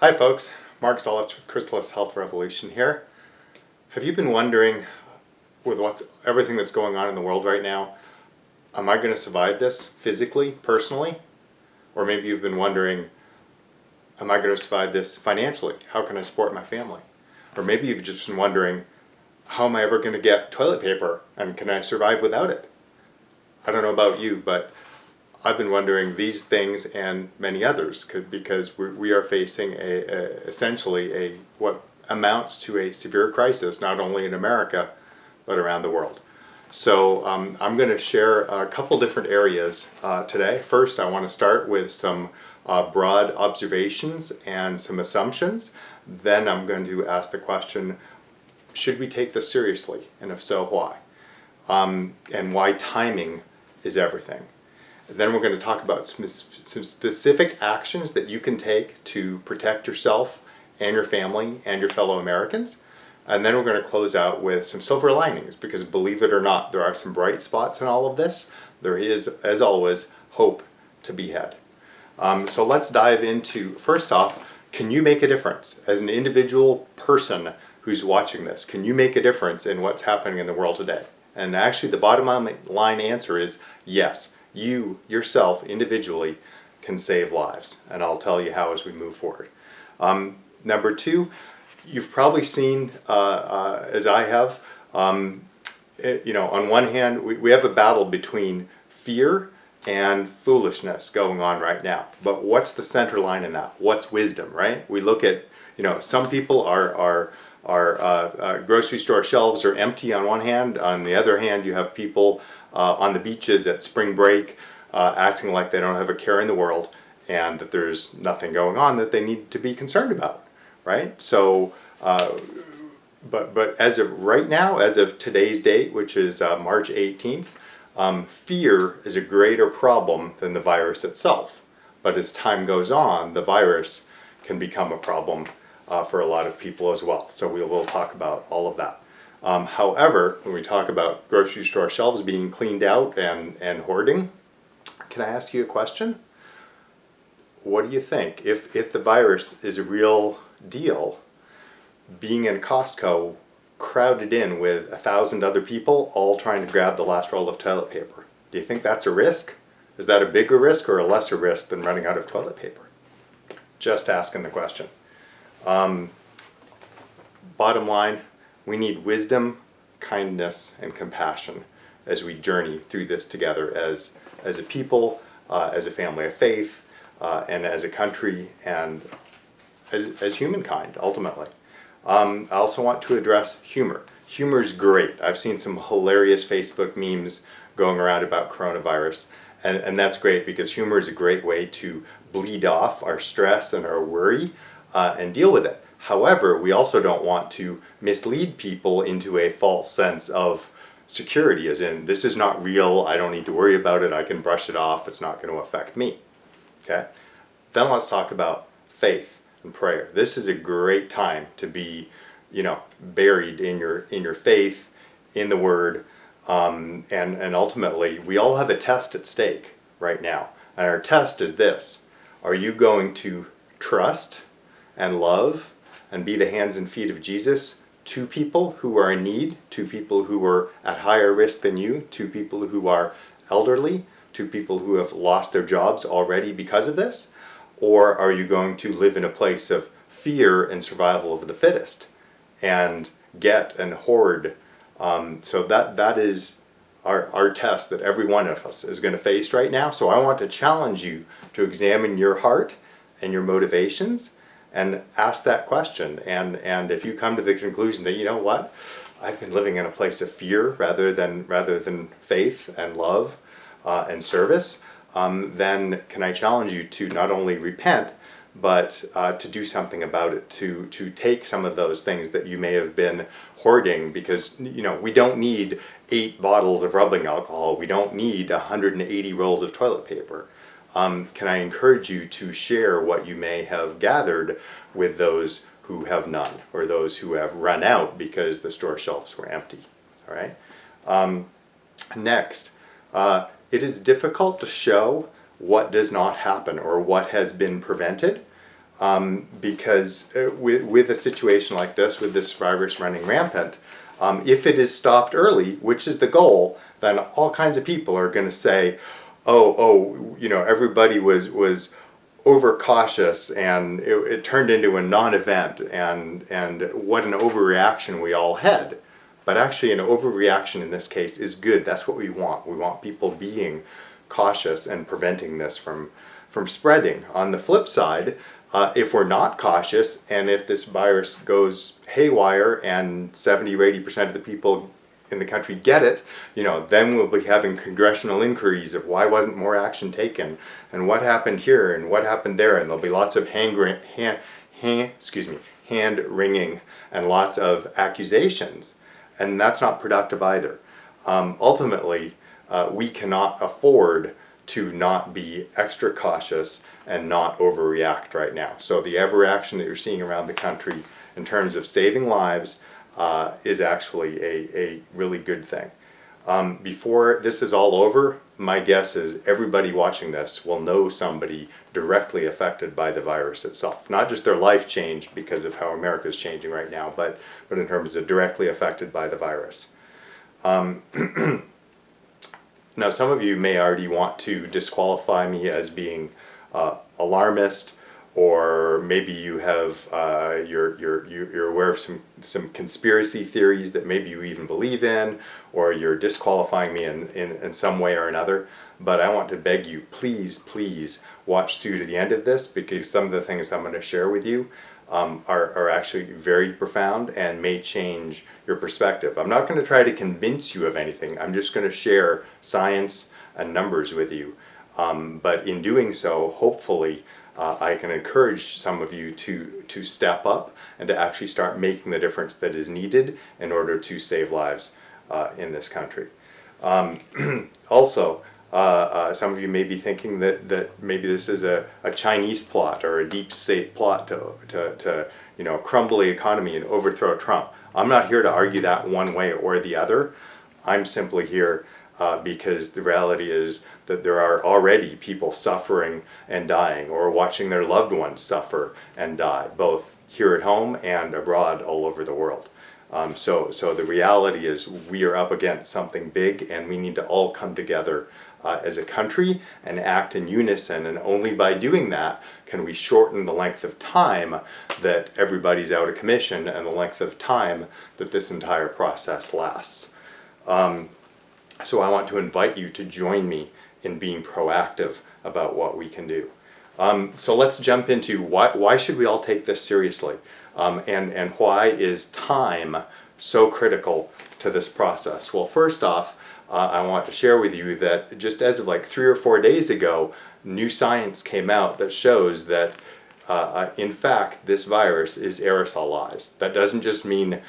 Hi folks, Mark Zolich with Chrysalis Health Revolution here. Have you been wondering, with everything that's going on in the world right now, am I going to survive this physically, personally? Or maybe you've been wondering, am I going to survive this financially? How can I support my family? Or maybe you've just been wondering, how am I ever going to get toilet paper and can I survive without it? I don't know about you, but I've been wondering these things and many others because we are facing essentially what amounts to a severe crisis, not only in America, but around the world. So I'm going to share a couple different areas today. First, I want to start with some broad observations and some assumptions. Then I'm going to ask the question, should we take this seriously? And if so, why? And why timing is everything. Then we're going to talk about some specific actions that you can take to protect yourself and your family and your fellow Americans. And then we're going to close out with some silver linings, because believe it or not, there are some bright spots in all of this. There is, as always, hope to be had. So let's dive into, first off, can you make a difference as an individual person who's watching this? Can you make a difference in what's happening in the world today? And actually the bottom line answer is yes. You, yourself, individually, can save lives. And I'll tell you how as we move forward. Number two, you've probably seen, as I have, on one hand, we have a battle between fear and foolishness going on right now. But what's the center line in that? What's wisdom, right? We look at, some people are grocery store shelves are empty on one hand. On the other hand, you have people on the beaches at spring break acting like they don't have a care in the world and that there's nothing going on that they need to be concerned about, right? So, but as of right now, as of today's date, which is March 18th, fear is a greater problem than the virus itself. But as time goes on, the virus can become a problem for a lot of people as well. So we will talk about all of that. However, when we talk about grocery store shelves being cleaned out and hoarding, can I ask you a question? What do you think? If the virus is a real deal, being in Costco crowded in with 1,000 other people all trying to grab the last roll of toilet paper, do you think that's a risk? Is that a bigger risk or a lesser risk than running out of toilet paper? Just asking the question. Bottom line, we need wisdom, kindness, and compassion as we journey through this together as a people, as a family of faith, and as a country, and as humankind, ultimately. I also want to address humor. Humor is great. I've seen some hilarious Facebook memes going around about coronavirus, and that's great because humor is a great way to bleed off our stress and our worry and deal with it. However, we also don't want to mislead people into a false sense of security, as in, this is not real, I don't need to worry about it, I can brush it off, it's not going to affect me. Okay? Then let's talk about faith and prayer. This is a great time to be, buried in your faith, in the Word, and ultimately, we all have a test at stake right now. And our test is this: are you going to trust and love and be the hands and feet of Jesus to people who are in need, to people who are at higher risk than you, to people who are elderly, to people who have lost their jobs already because of this? Or are you going to live in a place of fear and survival of the fittest and get and hoard? So that is our test that every one of us is going to face right now. So I want to challenge you to examine your heart and your motivations and ask that question. And if you come to the conclusion that, you know what, I've been living in a place of fear rather than faith and love and service, then can I challenge you to not only repent, but to do something about it, to take some of those things that you may have been hoarding, because we don't need 8 bottles of rubbing alcohol, we don't need 180 rolls of toilet paper. Can I encourage you to share what you may have gathered with those who have none, or those who have run out because the store shelves were empty? All right. Next, it is difficult to show what does not happen or what has been prevented. because with a situation like this, with this virus running rampant, if it is stopped early, which is the goal, then all kinds of people are going to say, everybody was overcautious and it turned into a non-event, and what an overreaction we all had. But actually an overreaction in this case is good. That's what we want. We want people being cautious and preventing this from spreading. On the flip side, if we're not cautious, and if this virus goes haywire and 70 or 80% of the people in the country get it, then we'll be having congressional inquiries of why wasn't more action taken, and what happened here, and what happened there, and there'll be lots of hand wringing and lots of accusations, and that's not productive either. Ultimately, we cannot afford to not be extra cautious and not overreact right now. So the overreaction that you're seeing around the country in terms of saving lives is actually a really good thing. Before this is all over, my guess is everybody watching this will know somebody directly affected by the virus itself. Not just their life changed because of how America is changing right now, but in terms of directly affected by the virus. Now, some of you may already want to disqualify me as being alarmist, or maybe you have you're aware of some conspiracy theories that maybe you even believe in, or you're disqualifying me in some way or another. But I want to beg you, please watch through to the end of this, because some of the things I'm going to share with you are actually very profound and may change your perspective. I'm not going to try to convince you of anything. I'm just going to share science and numbers with you. But in doing so, hopefully, I can encourage some of you to step up and to actually start making the difference that is needed in order to save lives in this country. Also, some of you may be thinking that maybe this is a Chinese plot or a deep state plot to crumble the economy and overthrow Trump. I'm not here to argue that one way or the other. I'm simply here because the reality is that there are already people suffering and dying, or watching their loved ones suffer and die, both here at home and abroad all over the world. So the reality is we are up against something big, and we need to all come together as a country and act in unison, and only by doing that can we shorten the length of time that everybody's out of commission and the length of time that this entire process lasts. So I want to invite you to join me in being proactive about what we can do. So let's jump into why should we all take this seriously, and why is time so critical to this process? Well, first off, I want to share with you that just as of like 3 or 4 days ago, new science came out that shows that in fact this virus is aerosolized. That doesn't just mean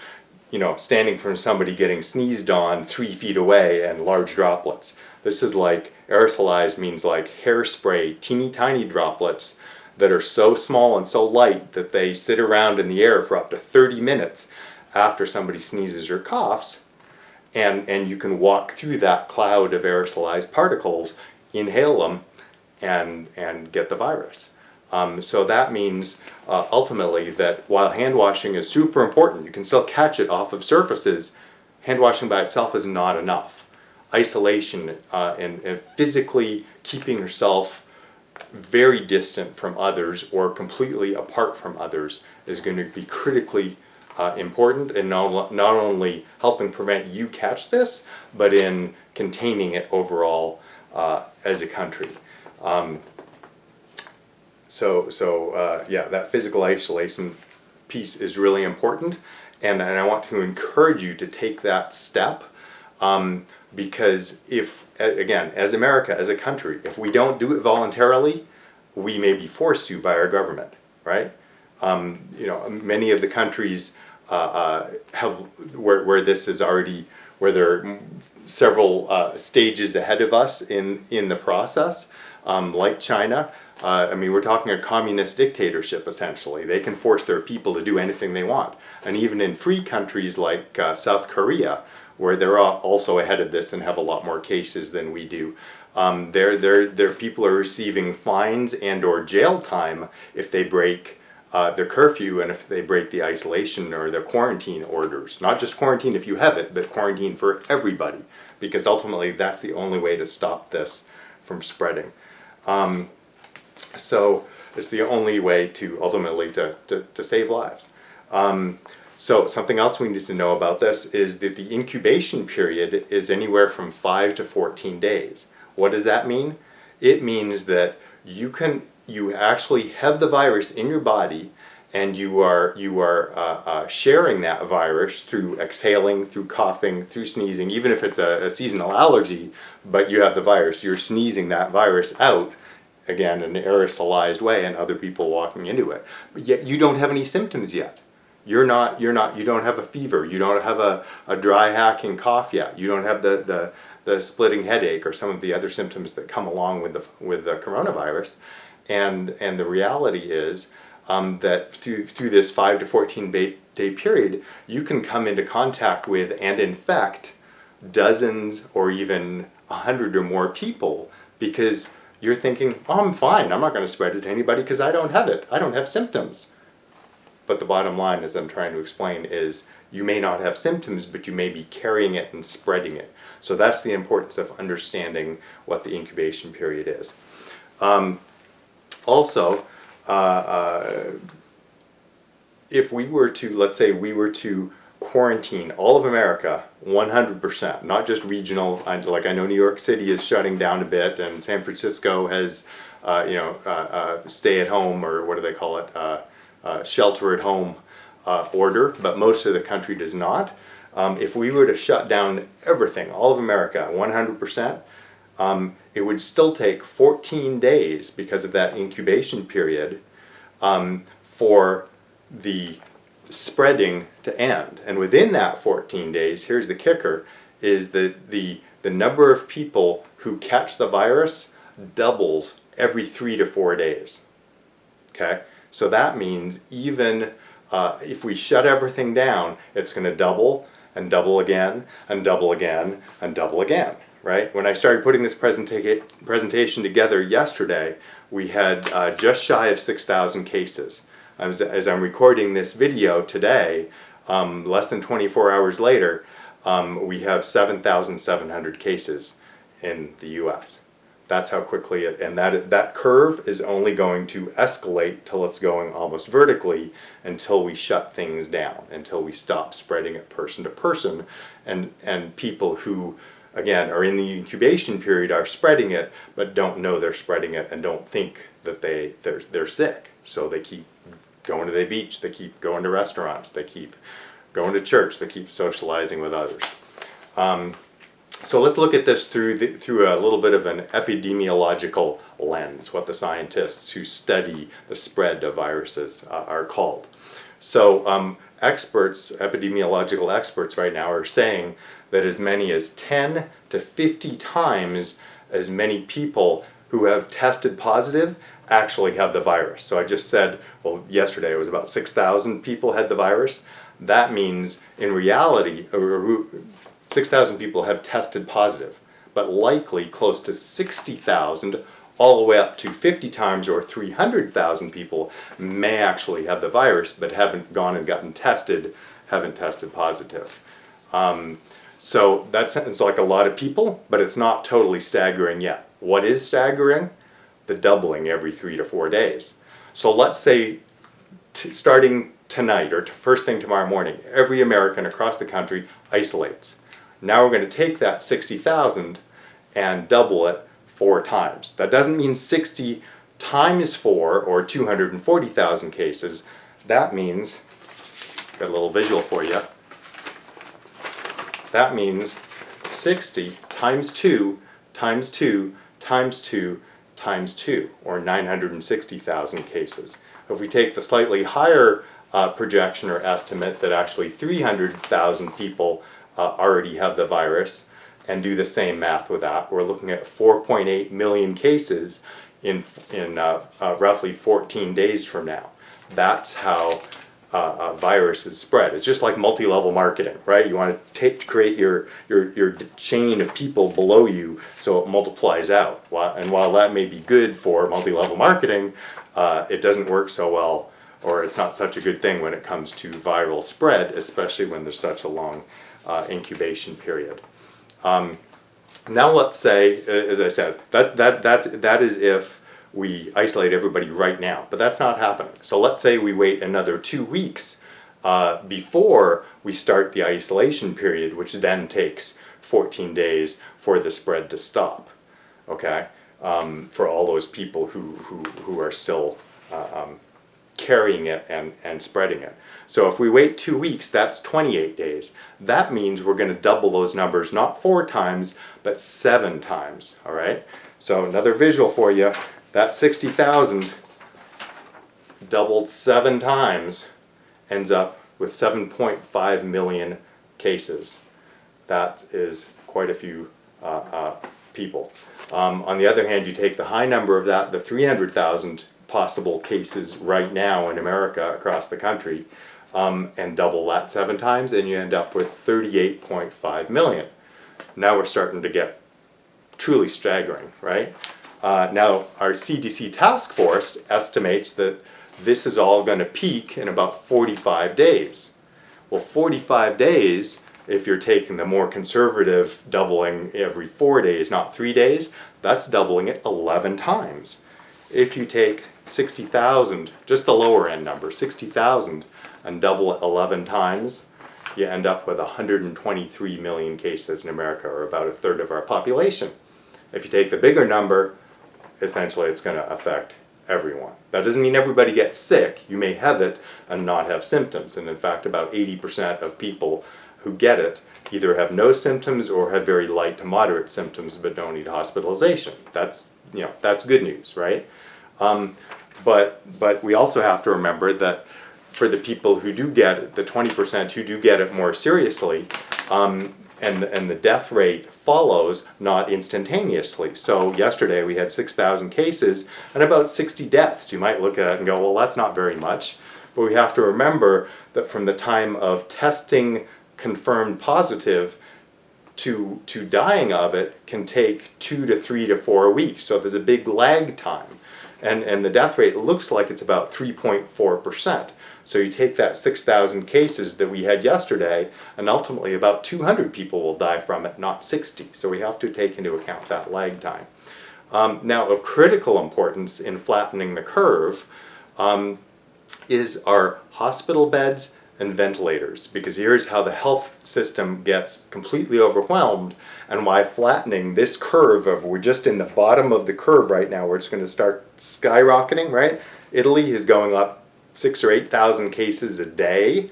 standing from somebody getting sneezed on 3 feet away and large droplets. This is like, aerosolized means like hairspray, teeny tiny droplets that are so small and so light that they sit around in the air for up to 30 minutes after somebody sneezes or coughs, and you can walk through that cloud of aerosolized particles, inhale them, and get the virus. So that means ultimately that while hand washing is super important, you can still catch it off of surfaces, hand washing by itself is not enough. Isolation and physically keeping yourself very distant from others or completely apart from others is going to be critically important in not only helping prevent you catch this, but in containing it overall as a country. That physical isolation piece is really important, and I want to encourage you to take that step, because if, again, as America, as a country, if we don't do it voluntarily, we may be forced to by our government, right? Many of the countries have where this is already, where there are several stages ahead of us in the process, like China. We're talking a communist dictatorship, essentially. They can force their people to do anything they want. And even in free countries like South Korea, where they're also ahead of this and have a lot more cases than we do, Their people are receiving fines and or jail time if they break their curfew and if they break the isolation or the quarantine orders. Not just quarantine if you have it, but quarantine for everybody, because ultimately that's the only way to stop this from spreading. So it's the only way to ultimately to save lives. So something else we need to know about this is that the incubation period is anywhere from 5 to 14 days. What does that mean? It means that you actually have the virus in your body, and you are sharing that virus through exhaling, through coughing, through sneezing. Even if it's a seasonal allergy, but you have the virus, you're sneezing that virus out, again, in an aerosolized way, and other people walking into it. But yet you don't have any symptoms yet. You don't have a fever. You don't have a dry hacking cough yet. You don't have the splitting headache or some of the other symptoms that come along with the coronavirus. And the reality is that through this 5 to 14 day period, you can come into contact with and infect dozens or even 100 or more people, because you're thinking, oh, I'm fine. I'm not going to spread it to anybody because I don't have it. I don't have symptoms. But the bottom line, as I'm trying to explain, is you may not have symptoms, but you may be carrying it and spreading it. So that's the importance of understanding what the incubation period is. Also, if we were to, let's say we were to quarantine all of America 100%, not just regional, like I know New York City is shutting down a bit, and San Francisco has, stay at home, or what do they call it, shelter at home order, but most of the country does not. If we were to shut down everything, all of America, 100%, it would still take 14 days because of that incubation period for the spreading to end. And within that 14 days, here's the kicker, is that the number of people who catch the virus doubles every 3 to 4 days. Okay? So that means even if we shut everything down, it's going to double and double again and double again and double again, right? When I started putting this presentation together yesterday, we had just shy of 6,000 cases. As I'm recording this video today, less than 24 hours later, we have 7,700 cases in the US. That's how quickly and that curve is only going to escalate till it's going almost vertically, until we shut things down, until we stop spreading it person to person, and people who, again, are in the incubation period are spreading it, but don't know they're spreading it and don't think that they're sick. So they keep going to the beach, they keep going to restaurants, they keep going to church, they keep socializing with others. So let's look at this through a little bit of an epidemiological lens, what the scientists who study the spread of viruses are called. So epidemiological experts right now are saying that as many as 10 to 50 times as many people who have tested positive actually have the virus. So I just said, well, yesterday it was about 6,000 people had the virus. That means in reality, 6,000 people have tested positive, but likely close to 60,000, all the way up to 50 times or 300,000 people may actually have the virus, but haven't gone and gotten tested, haven't tested positive. So it's like a lot of people, but it's not totally staggering yet. What is staggering? The doubling every 3 to 4 days. So let's say starting tonight or first thing tomorrow morning, every American across the country isolates. Now we're going to take that 60,000 and double it 4 times. That doesn't mean 60 times 4 or 240,000 cases. That means, got a little visual for you, that means 60 times 2 times 2 times 2 times 2, or 960,000 cases. If we take the slightly higher projection or estimate that actually 300,000 people already have the virus, and do the same math with that, we're looking at 4.8 million cases in roughly 14 days from now. That's how viruses spread. It's just like multi-level marketing, right? You want to create your chain of people below you so it multiplies out. And while that may be good for multi-level marketing, it doesn't work so well, or it's not such a good thing when it comes to viral spread, especially when there's such a long incubation period. Now let's say, as I said, that is if we isolate everybody right now, but that's not happening. So let's say we wait another 2 weeks before we start the isolation period, which then takes 14 days for the spread to stop, okay? For all those people who are still carrying it and spreading it. So if we wait 2 weeks, that's 28 days. That means we're going to double those numbers, not 4 times, but 7 times, all right? So another visual for you. That 60,000 doubled 7 times ends up with 7.5 million cases. That is quite a few people. On the other hand, you take the high number of that, the 300,000 possible cases right now in America across the country, and double that 7 times, and you end up with 38.5 million. Now we're starting to get truly staggering, right? Now, our CDC task force estimates that this is all going to peak in about 45 days. Well, 45 days, if you're taking the more conservative doubling every 4 days, not 3 days, that's doubling it 11 times. If you take 60,000, just the lower end number, 60,000, and double it 11 times, you end up with 123 million cases in America, or about a third of our population. If you take the bigger number, essentially it's going to affect everyone. That doesn't mean everybody gets sick. You may have it and not have symptoms. And in fact, about 80% of people who get it either have no symptoms or have very light to moderate symptoms but don't need hospitalization. That's good news, right? But we also have to remember that for the people who do get it, the 20% who do get it more seriously, and the death rate follows, not instantaneously. So yesterday we had 6,000 cases and about 60 deaths. You might look at it and go, well, that's not very much. But we have to remember that from the time of testing confirmed positive to dying of it can take 2 to 3 to 4 weeks. So there's a big lag time. And the death rate looks like it's about 3.4%. So you take that 6,000 cases that we had yesterday, and ultimately about 200 people will die from it, not 60. So we have to take into account that lag time. Now, of critical importance in flattening the curve is our hospital beds and ventilators, because here's how the health system gets completely overwhelmed and why flattening this curve of, we're just in the bottom of the curve right now, where it's going to start skyrocketing, right? Italy is going up 6,000 or 8,000 cases a day.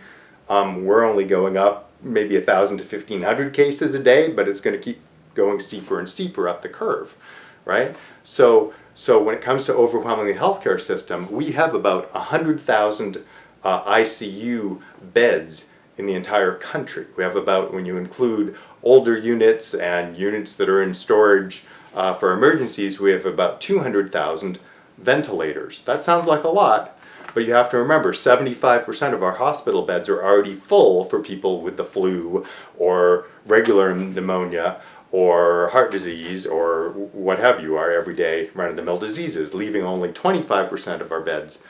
We're only going up maybe 1,000 to 1,500 cases a day, but it's going to keep going steeper and steeper up the curve, right? So when it comes to overwhelming the healthcare system, we have about 100,000 ICU beds in the entire country. We have about, when you include older units and units that are in storage for emergencies, we have about 200,000 ventilators. That sounds like a lot, but you have to remember 75% of our hospital beds are already full for people with the flu or regular pneumonia or heart disease or what have you, our everyday run-of-the-mill diseases, leaving only 25% of our beds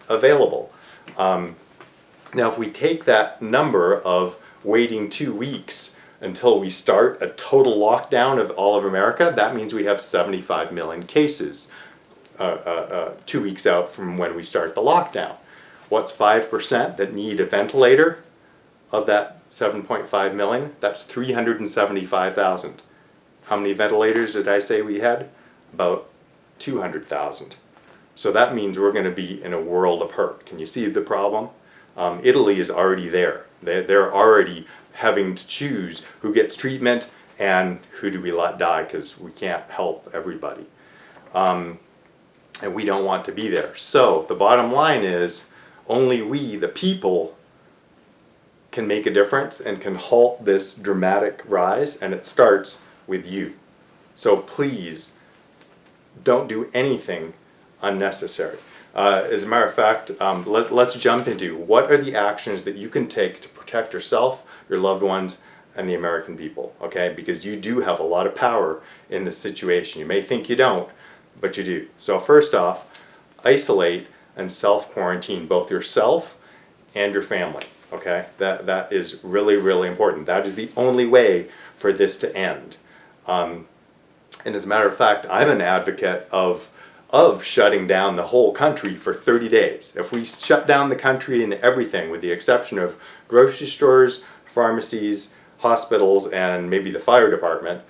available. Now, if we take that number of waiting 2 weeks until we start a total lockdown of all of America, that means we have 75 million cases 2 weeks out from when we start the lockdown. What's 5% that need a ventilator of that 7.5 million? That's 375,000. How many ventilators did I say we had? About 200,000. So that means we're going to be in a world of hurt. Can you see the problem? Italy is already there. They're already having to choose who gets treatment and who do we let die, because we can't help everybody. And we don't want to be there. So the bottom line is only we, the people, can make a difference and can halt this dramatic rise, and it starts with you. So please don't do anything unnecessary. As a matter of fact, let's jump into what are the actions that you can take to protect yourself, your loved ones, and the American people, okay? Because you do have a lot of power in this situation. You may think you don't, but you do. So first off, isolate and self-quarantine both yourself and your family, okay? That is really, really important. That is the only way for this to end. And as a matter of fact, I'm an advocate of shutting down the whole country for 30 days. If we shut down the country and everything, with the exception of grocery stores, pharmacies, hospitals, and maybe the fire department,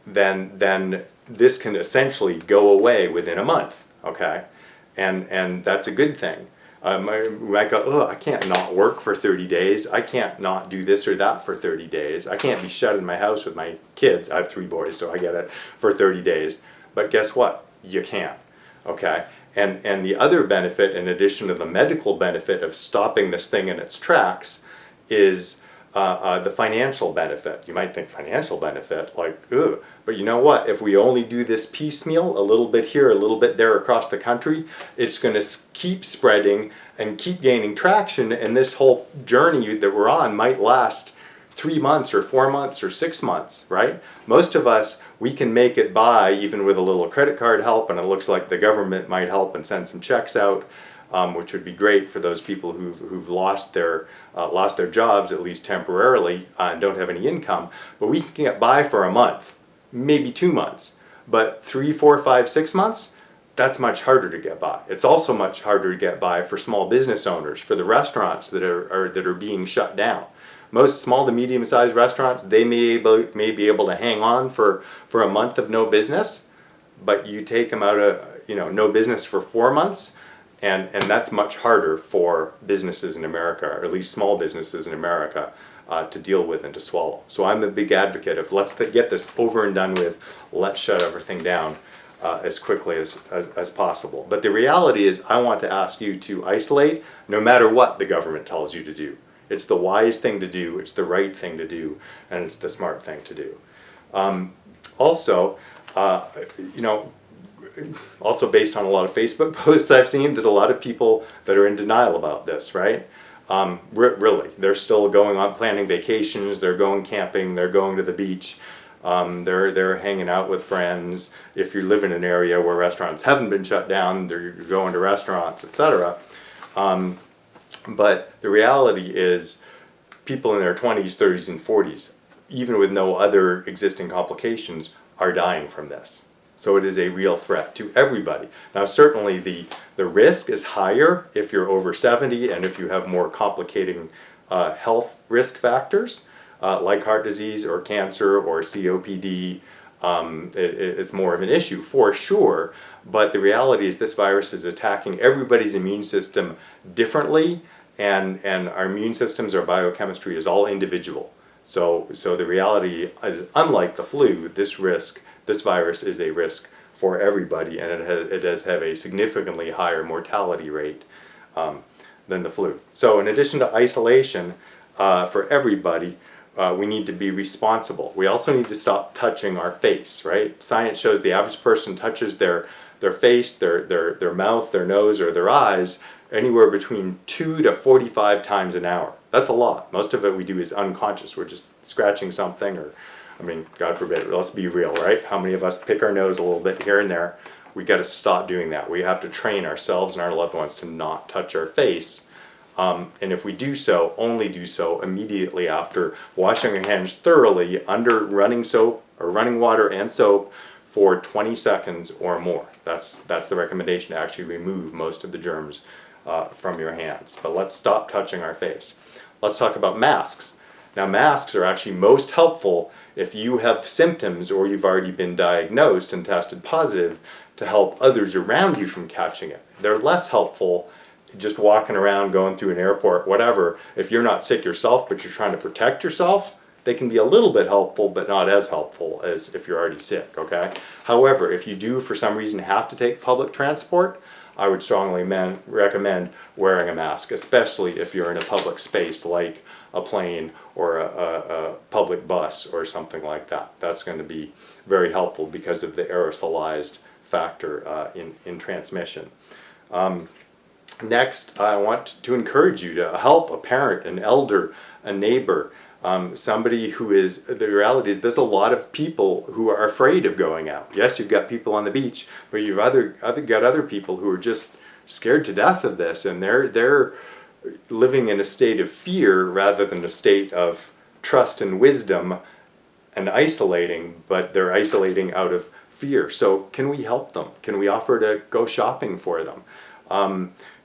then this can essentially go away within a month, okay? And that's a good thing. I might go, oh, I can't not work for 30 days. I can't not do this or that for 30 days. I can't be shut in my house with my kids. I have 3 boys, so I get it, for 30 days. But guess what? You can, okay? And the other benefit, in addition to the medical benefit of stopping this thing in its tracks, is the financial benefit. You might think financial benefit, like, ugh. But you know what? If we only do this piecemeal, a little bit here, a little bit there across the country, it's going to keep spreading and keep gaining traction, and this whole journey that we're on might last 3 months or 4 months or 6 months, right? Most of us, we can make it by even with a little credit card help, and it looks like the government might help and send some checks out, which would be great for those people who've lost their jobs, at least temporarily, and don't have any income. But we can get by for a month, maybe 2 months. But 3, 4, 5, 6 months, that's much harder to get by. It's also much harder to get by for small business owners, for the restaurants that are being shut down. Most small to medium-sized restaurants, they may be able to hang on for a month of no business, but you take them out of no business for 4 months, and that's much harder for businesses in America, or at least small businesses in America, to deal with and to swallow. So I'm a big advocate of let's get this over and done with. Let's shut everything down as quickly as possible. But the reality is, I want to ask you to isolate no matter what the government tells you to do. It's the wise thing to do, it's the right thing to do, and it's the smart thing to do. Also based on a lot of Facebook posts I've seen, there's a lot of people that are in denial about this, right? Really, they're still going on planning vacations, they're going camping, they're going to the beach, they're hanging out with friends. If you live in an area where restaurants haven't been shut down, they're going to restaurants, etc. But the reality is, people in their 20s, 30s, and 40s, even with no other existing complications, are dying from this. So it is a real threat to everybody. Now certainly the risk is higher if you're over 70 and if you have more complicating health risk factors, like heart disease or cancer or COPD. It's more of an issue for sure, but the reality is this virus is attacking everybody's immune system differently, and our immune systems, our biochemistry is all individual. So the reality is, unlike the flu, this virus is a risk for everybody, and it does have a significantly higher mortality rate than the flu. So in addition to isolation for everybody, we need to be responsible. We also need to stop touching our face, right? Science shows the average person touches their face, their mouth, their nose, or their eyes anywhere between 2 to 45 times an hour. That's a lot. Most of it we do is unconscious. We're just scratching something, or, I mean, God forbid, let's be real, right? How many of us pick our nose a little bit here and there? We got to stop doing that. We have to train ourselves and our loved ones to not touch our face. And if we do so, only do so immediately after washing our hands thoroughly under running soap or running water and soap for 20 seconds or more. That's the recommendation, to actually remove most of the germs from your hands. But let's stop touching our face. Let's talk about masks. Now, masks are actually most helpful if you have symptoms or you've already been diagnosed and tested positive, to help others around you from catching it. They're less helpful just walking around, going through an airport, whatever. If you're not sick yourself, but you're trying to protect yourself, they can be a little bit helpful, but not as helpful as if you're already sick, okay? However, if you do, for some reason, have to take public transport, I would strongly recommend wearing a mask, especially if you're in a public space like a plane or a public bus or something like that. That's going to be very helpful because of the aerosolized factor in transmission. Next, I want to encourage you to help a parent, an elder, a neighbor, somebody who is, the reality is there's a lot of people who are afraid of going out. Yes, you've got people on the beach, but you've got other people who are just scared to death of this, and they're living in a state of fear rather than a state of trust and wisdom and isolating, but they're isolating out of fear. So can we help them? Can we offer to go shopping for them?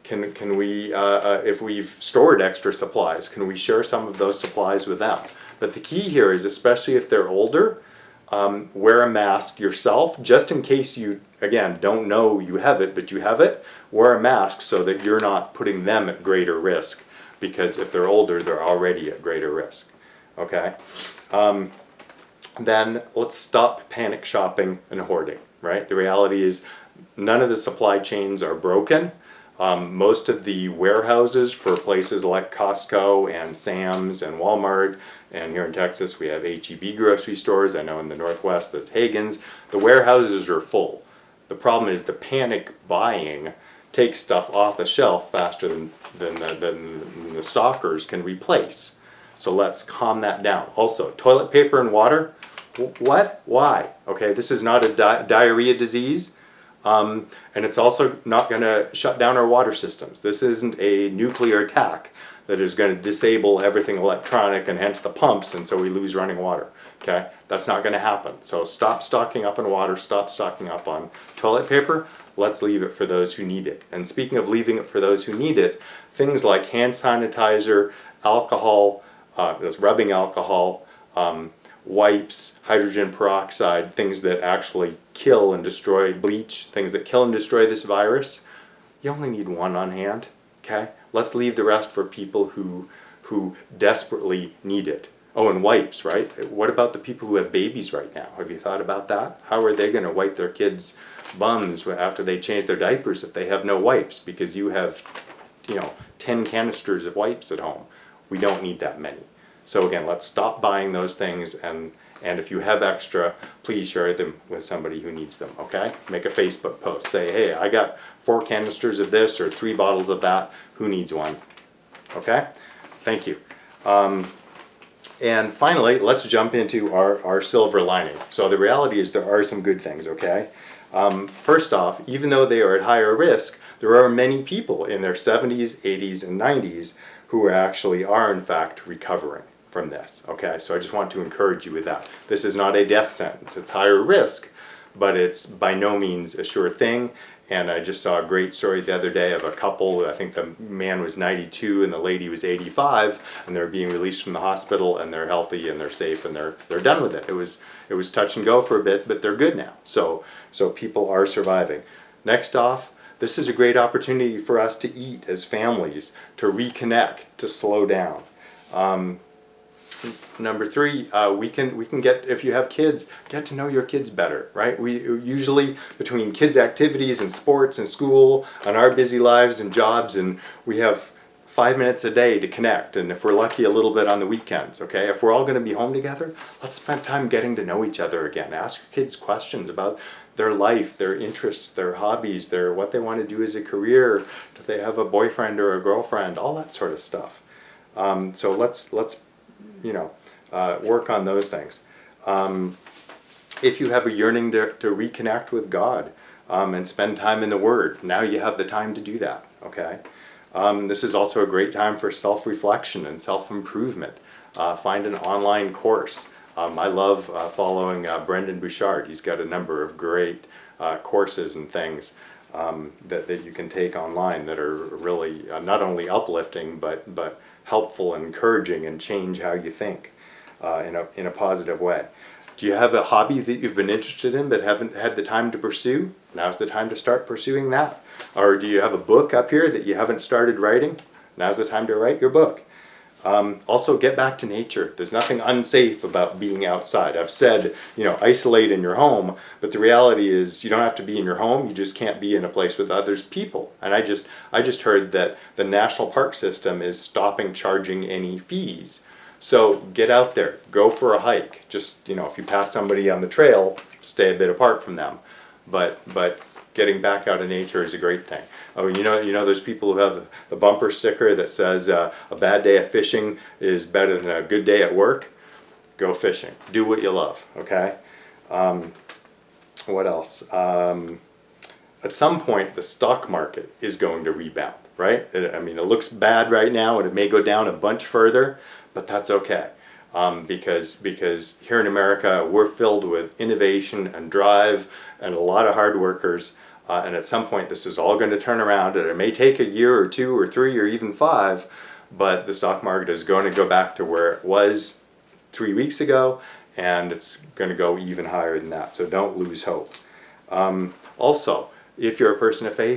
Can we, if we've stored extra supplies, can we share some of those supplies with them? But the key here is, especially if they're older, wear a mask yourself, just in case you, again, don't know you have it, but you have it. Wear a mask so that you're not putting them at greater risk, because if they're older, they're already at greater risk. Okay? Then let's stop panic shopping and hoarding, right? The reality is none of the supply chains are broken. Most of the warehouses for places like Costco and Sam's and Walmart, and here in Texas we have H-E-B grocery stores. I know in the Northwest there's Hagen's. The warehouses are full. The problem is the panic buying takes stuff off the shelf faster than the stockers can replace. So let's calm that down. Also, toilet paper and water. What? Why? Okay, this is not a diarrhea disease. And it's also not going to shut down our water systems. This isn't a nuclear attack that is going to disable everything electronic and hence the pumps, and so we lose running water. Okay, that's not going to happen. So stop stocking up on water, stop stocking up on toilet paper. Let's leave it for those who need it. And speaking of leaving it for those who need it, things like hand sanitizer, alcohol, that's rubbing alcohol, wipes, hydrogen peroxide, things that actually kill and destroy, bleach, things that kill and destroy this virus. You only need one on hand, okay? Let's leave the rest for people who desperately need it. Oh, and wipes, right? What about the people who have babies right now? Have you thought about that? How are they going to wipe their kids' bums after they change their diapers if they have no wipes? Because you have, 10 canisters of wipes at home. We don't need that many. So again, let's stop buying those things, and if you have extra, please share them with somebody who needs them, okay? Make a Facebook post. Say, hey, I got 4 canisters of this or 3 bottles of that. Who needs one? Okay? Thank you. And finally, let's jump into our silver lining. So the reality is there are some good things, okay? First off, even though they are at higher risk, there are many people in their 70s, 80s, and 90s who actually are in fact recovering from this, okay? So I just want to encourage you with that. This is not a death sentence. It's higher risk, but it's by no means a sure thing. And I just saw a great story the other day of a couple. I think the man was 92 and the lady was 85, and they're being released from the hospital, and they're healthy and they're safe and they're done with it. It was touch and go for a bit, but they're good now. So people are surviving. Next off, this is a great opportunity for us to eat as families, to reconnect, to slow down. Number 3, we can get, if you have kids, get to know your kids better, right? We usually, between kids' activities and sports and school and our busy lives and jobs, and we have 5 minutes a day to connect, and if we're lucky, a little bit on the weekends, okay? If we're all going to be home together, let's spend time getting to know each other again. Ask your kids questions about their life, their interests, their hobbies, what they want to do as a career, do they have a boyfriend or a girlfriend, all that sort of stuff. So let's work on those things. If you have a yearning to reconnect with God and spend time in the Word, now you have the time to do that, okay? This is also a great time for self-reflection and self-improvement. Find an online course. I love following Brendan Bouchard. He's got a number of great courses and things that you can take online that are really not only uplifting but helpful and encouraging and change how you think in a positive way. Do you have a hobby that you've been interested in but haven't had the time to pursue? Now's the time to start pursuing that. Or do you have a book up here that you haven't started writing? Now's the time to write your book. Also, get back to nature. There's nothing unsafe about being outside. I've said, isolate in your home, but the reality is you don't have to be in your home. You just can't be in a place with others people. And I just heard that the national park system is stopping charging any fees. So get out there, go for a hike. Just, if you pass somebody on the trail, stay a bit apart from them. But getting back out of nature is a great thing. Oh, you know, there's people who have the bumper sticker that says a bad day of fishing is better than a good day at work. Go fishing. Do what you love, okay? What else? At some point, the stock market is going to rebound, right? I mean, it looks bad right now, and it may go down a bunch further, but that's okay. Because here in America, we're filled with innovation and drive and a lot of hard workers. And at some point, this is all going to turn around, and it may take a year or 2 or 3 or even 5, but the stock market is going to go back to where it was 3 weeks ago, and it's going to go even higher than that. So don't lose hope. Also, if you're a person of faith,